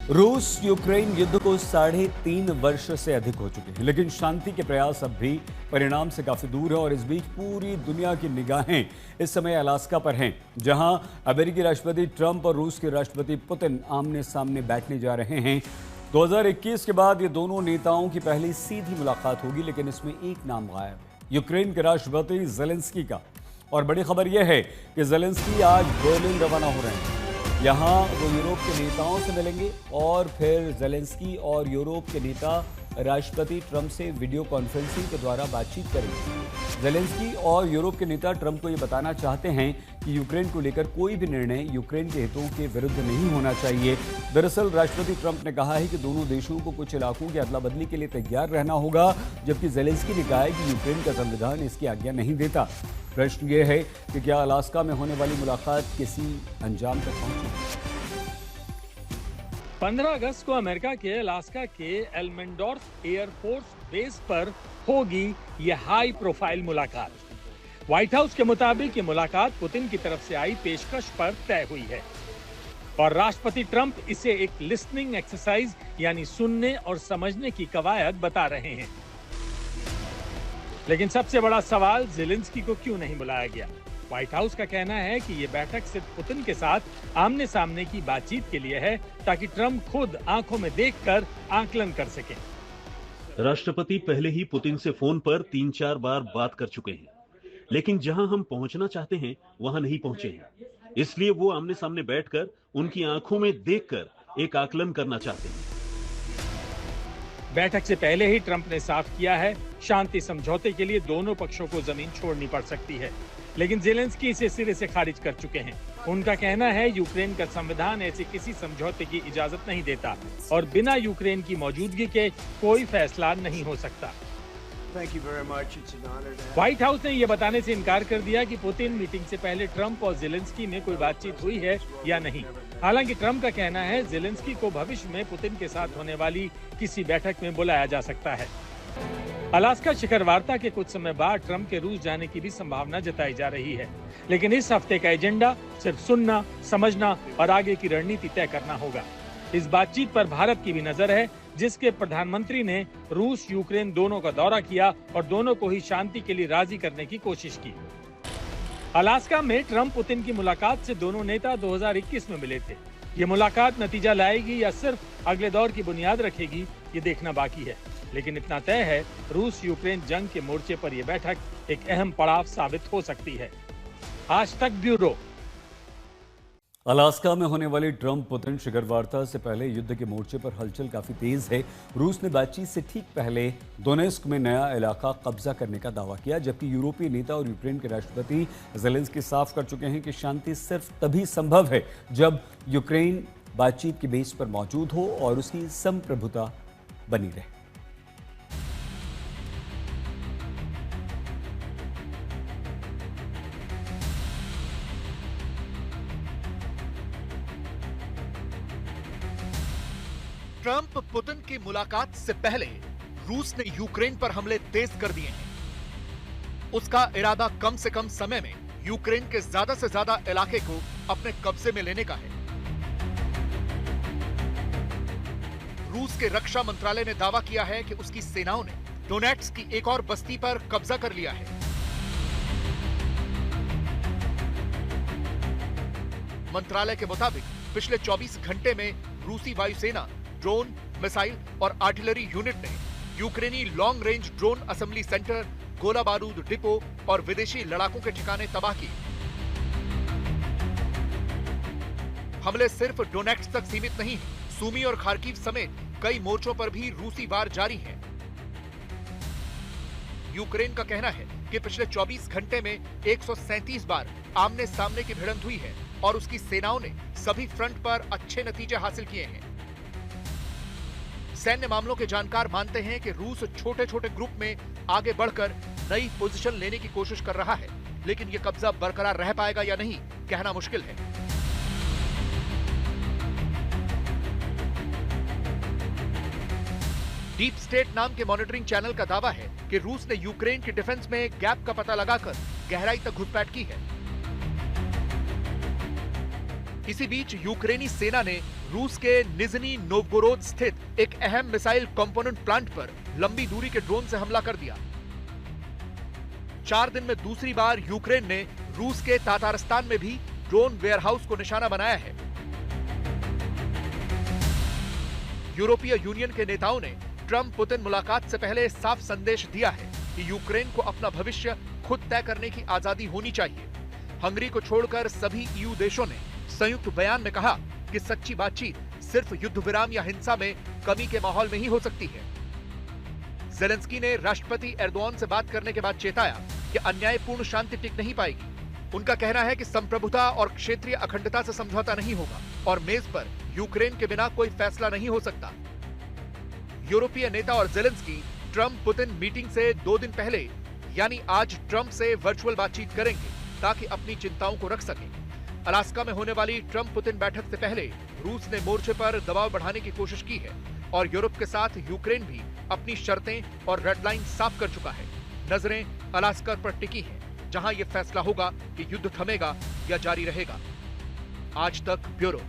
रूस यूक्रेन युद्ध को 3.5 वर्ष से अधिक हो चुके हैं, लेकिन शांति के प्रयास अब भी परिणाम से काफी दूर है। और इस बीच पूरी दुनिया की निगाहें इस समय अलास्का पर हैं, जहां अमेरिकी राष्ट्रपति ट्रंप और रूस के राष्ट्रपति पुतिन आमने सामने बैठने जा रहे हैं। 2021 के बाद ये दोनों नेताओं की पहली सीधी मुलाकात होगी, लेकिन इसमें एक नाम गायब है, यूक्रेन के राष्ट्रपति ज़ेलेंस्की का। और बड़ी खबर यह है कि ज़ेलेंस्की आज बर्लिन रवाना हो रहे हैं। यहाँ वो यूरोप के नेताओं से मिलेंगे और फिर ज़ेलेंस्की और यूरोप के नेता राष्ट्रपति ट्रंप से वीडियो कॉन्फ्रेंसिंग के द्वारा बातचीत करेंगे। ज़ेलेंस्की और यूरोप के नेता ट्रंप को ये बताना चाहते हैं कि यूक्रेन को लेकर कोई भी निर्णय यूक्रेन के हितों के विरुद्ध नहीं होना चाहिए। दरअसल राष्ट्रपति ट्रंप ने कहा है कि दोनों देशों को कुछ इलाकों की अदला बदली के लिए तैयार रहना होगा, जबकि ज़ेलेंस्की ने कहा है कि यूक्रेन का संविधान इसकी आज्ञा नहीं देता। प्रश्न ये है कि क्या अलास्का में होने वाली मुलाकात किसी अंजाम तक पहुंची? 15 अगस्त को अमेरिका के अलास्का के एल्मेंडोर्फ एयरफोर्स बेस पर होगी यह हाई प्रोफाइल मुलाकात। व्हाइट हाउस के मुताबिक ये मुलाकात पुतिन की तरफ से आई पेशकश पर तय हुई है और राष्ट्रपति ट्रंप इसे एक लिसनिंग एक्सरसाइज यानी सुनने और समझने की कवायद बता रहे हैं। लेकिन सबसे बड़ा सवाल ज़ेलेंस्की को क्यों नहीं बुलाया गया। व्हाइट हाउस का कहना है कि ये बैठक सिर्फ पुतिन के साथ आमने सामने की बातचीत के लिए है, ताकि ट्रंप खुद आंखों में देखकर आकलन कर सकें। राष्ट्रपति पहले ही पुतिन से फोन पर 3-4 बार बात कर चुके हैं, लेकिन जहां हम पहुंचना चाहते हैं वहां नहीं पहुंचे हैं। इसलिए वो आमने सामने बैठकर उनकी आंखों में देखकर एक आकलन करना चाहते हैं। बैठक से पहले ही ट्रंप ने साफ किया है, शांति समझौते के लिए दोनों पक्षों को जमीन छोड़नी पड़ सकती है, लेकिन ज़ेलेंस्की इसे सिरे से खारिज कर चुके हैं। उनका कहना है यूक्रेन का संविधान ऐसे किसी समझौते की इजाजत नहीं देता और बिना यूक्रेन की मौजूदगी के कोई फैसला नहीं हो सकता। व्हाइट हाउस ने यह बताने से इनकार कर दिया कि पुतिन मीटिंग से पहले ट्रंप और ज़ेलेंस्की में कोई बातचीत हुई है या नहीं। हालांकि ट्रंप का कहना है ज़ेलेंस्की को भविष्य में पुतिन के साथ होने वाली किसी बैठक में बुलाया जा सकता है। अलास्का शिखर वार्ता के कुछ समय बाद ट्रंप के रूस जाने की भी संभावना जताई जा रही है, लेकिन इस हफ्ते का एजेंडा सिर्फ सुनना, समझना और आगे की रणनीति तय करना होगा। इस बातचीत पर भारत की भी नजर है, जिसके प्रधानमंत्री ने रूस यूक्रेन दोनों का दौरा किया और दोनों को ही शांति के लिए राजी करने की कोशिश की। अलास्का में ट्रंप पुतिन की मुलाकात से दोनों नेता 2021 में मिले थे। ये मुलाकात नतीजा लाएगी या सिर्फ अगले दौर की बुनियाद रखेगी, ये देखना बाकी है। लेकिन इतना तय है, रूस यूक्रेन जंग के मोर्चे पर यह बैठक एक अहम पड़ाव साबित हो सकती है। आज तक ब्यूरो। अलास्का में होने वाली ट्रंप पुतिन शिखर वार्ता से पहले युद्ध के मोर्चे पर हलचल काफी तेज है। रूस ने बातचीत से ठीक पहले दोनेस्क में नया इलाका कब्जा करने का दावा किया, जबकि यूरोपीय नेता और यूक्रेन के राष्ट्रपति ज़ेलेंस्की साफ कर चुके हैं कि शांति सिर्फ तभी संभव है जब यूक्रेन बातचीत की बेस पर मौजूद हो और उसकी संप्रभुता बनी रहे। ट्रंप पुतिन की मुलाकात से पहले रूस ने यूक्रेन पर हमले तेज कर दिए हैं। उसका इरादा कम से कम समय में यूक्रेन के ज्यादा से ज्यादा इलाके को अपने कब्जे में लेने का है। रूस के रक्षा मंत्रालय ने दावा किया है कि उसकी सेनाओं ने डोनेट्स्क की एक और बस्ती पर कब्जा कर लिया है। मंत्रालय के मुताबिक पिछले 24 घंटे में रूसी वायुसेना ड्रोन, मिसाइल और आर्टिलरी यूनिट ने यूक्रेनी long range drone assembly centre, गोला बारूद डिपो और विदेशी लड़ाकों के ठिकाने तबाह किए। हमले सिर्फ डोनेट्स्क तक सीमित नहीं हैं। सूमी और खार्किव समेत कई मोर्चों पर भी रूसी वार जारी है। यूक्रेन का कहना है कि पिछले 24 घंटे में 137 बार आमने सामने की भिड़ंत हुई है और उसकी सेनाओं ने सभी फ्रंट पर अच्छे नतीजे हासिल किए हैं। सैन्य मामलों के जानकार मानते हैं कि रूस छोटे छोटे ग्रुप में आगे बढ़कर नई पोजीशन लेने की कोशिश कर रहा है, लेकिन यह कब्जा बरकरार रह पाएगा या नहीं, कहना मुश्किल है। डीप स्टेट नाम के मॉनिटरिंग चैनल का दावा है कि रूस ने यूक्रेन की डिफेंस में गैप का पता लगाकर गहराई तक घुसपैठ की है। इसी बीच यूक्रेनी सेना ने रूस के निजनी नोवगोरोद स्थित एक अहम मिसाइल कंपोनेंट प्लांट पर लंबी दूरी के ड्रोन से हमला कर दिया। 4 दिन में दूसरी बार यूक्रेन ने रूस के तातारस्तान में भी ड्रोन वेयरहाउस को निशाना बनाया है। यूरोपीय यूनियन के नेताओं ने ट्रंप पुतिन मुलाकात से पहले साफ संदेश दिया है कि यूक्रेन को अपना भविष्य खुद तय करने की आजादी होनी चाहिए। हंगरी को छोड़कर सभी ईयू देशों ने संयुक्त बयान में कहा कि सच्ची बातचीत सिर्फ युद्ध विराम या हिंसा में कमी के माहौल में ही हो सकती है। ज़ेलेंस्की ने राष्ट्रपति एर्दोआन से बात करने के बाद चेताया कि अन्यायपूर्ण शांति टिक नहीं पाएगी। उनका कहना है कि संप्रभुता और क्षेत्रीय अखंडता से समझौता नहीं होगा और मेज पर यूक्रेन के बिना कोई फैसला नहीं हो सकता। यूरोपीय नेता और ज़ेलेंस्की ट्रंप पुतिन मीटिंग से 2 दिन पहले यानी आज ट्रंप से वर्चुअल बातचीत करेंगे ताकि अपनी चिंताओं को रख सकें। अलास्का में होने वाली ट्रंप पुतिन बैठक से पहले रूस ने मोर्चे पर दबाव बढ़ाने की कोशिश की है और यूरोप के साथ यूक्रेन भी अपनी शर्तें और रेड लाइन साफ कर चुका है। नजरें अलास्का पर टिकी हैं, जहां यह फैसला होगा कि युद्ध थमेगा या जारी रहेगा। आज तक ब्यूरो।